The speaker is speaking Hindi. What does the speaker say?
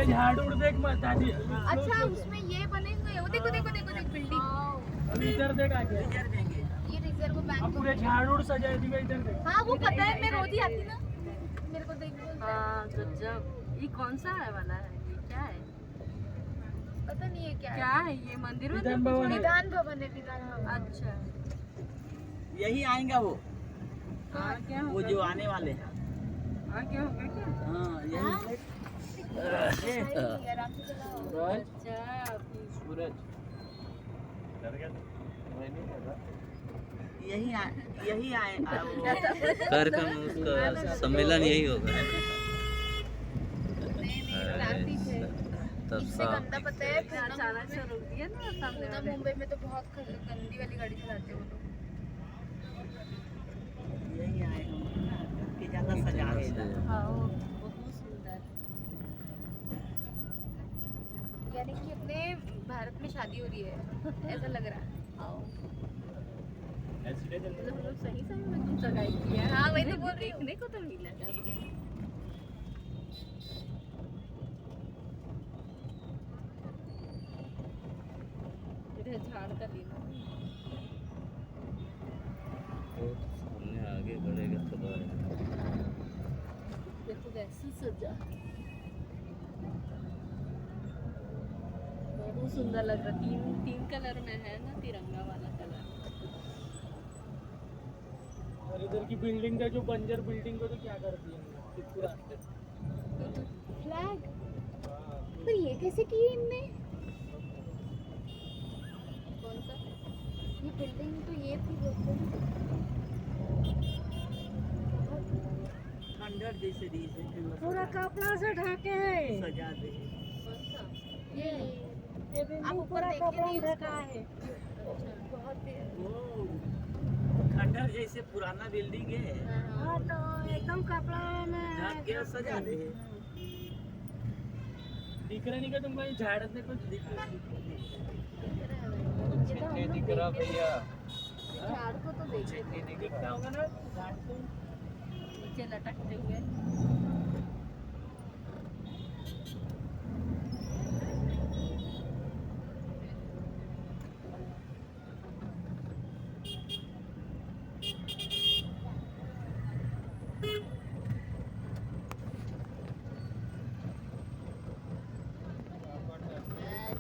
झाड़ उड़ देख मत दादी। अच्छा उसमें ये बने हुए हैं। वो देखो देखो देखो देखो बिल्डिंग। अभी इधर देख आगे ये रिजर्व अब बैंक। पूरे झाड़ उड़ सजाए थी इधर देख। हाँ वो पता है, मैं रोज ही आती ना, मेरे को देख बोलता है। हाँ गजब। ये कौन सा है वाला है? ये क्या है? पता नहीं है क्या क्या है ये? मंदिर विधान कुछ भवन है? है। विधान भवन है, विधान भवन। अच्छा यही आएगा वो हाँ क्या वो होगा? जो आने वाले हैं। हाँ क्या होगा क्या? हाँ यही आराम से चलाओ। अच्छा सूरज यही आए वो कार्यक्रम उसका सम्मेलन यही होगा। नहीं नहीं रांची से। तब इससे साफ गंदा पता है क्या अचानक से रोक दिया ना सामने पूना वाले। मुंबई में तो बहुत गंदी वाली गाड़ी चलाते हैं वो लोग। यही आएगा कि ज्यादा सजा है। हाँ वो बहुत सुंदर। यानी कि अपने भारत में शादी हो रही है ऐसा लग रहा है। मतलब हम लोग सही समय में तुम सगाई किया। हाँ, वही तो बोल रही हूँ। देखने को तो मिला था। इधर झाड़ का लेना। तो सामने आगे बढ़ेगा तो देखो कैसे सजा। बहुत सुंदर लग रहा। तीन तीन कलर में है ना, तिरंगा वाला कलर। और इधर की बिल्डिंग का जो बंजर बिल्डिंग को तो क्या कर दिया पूरा रास्ते। फ्लैग पर ये कैसे किए इनने? कौन सा? ये बिल्डिंग तो ये थी वो। खंडर जैसे दी से पूरा कपड़ा से ढके है। सजा दे। कौन सा? ये आप ऊपर देखिए नहीं उसका है। बहुत वो खंडर जैसे पुराना बिल्डिंग है हाँ तो एकदम कपड़ा में ढक के सजा दे। दिख रहा नहीं क्या तुमको? ये झाड़ से कुछ दिख रहा दिख रहा भैया। झाड़ को तो देखे दिखता होगा ना झाड़ से। नीचे लटकते हुए।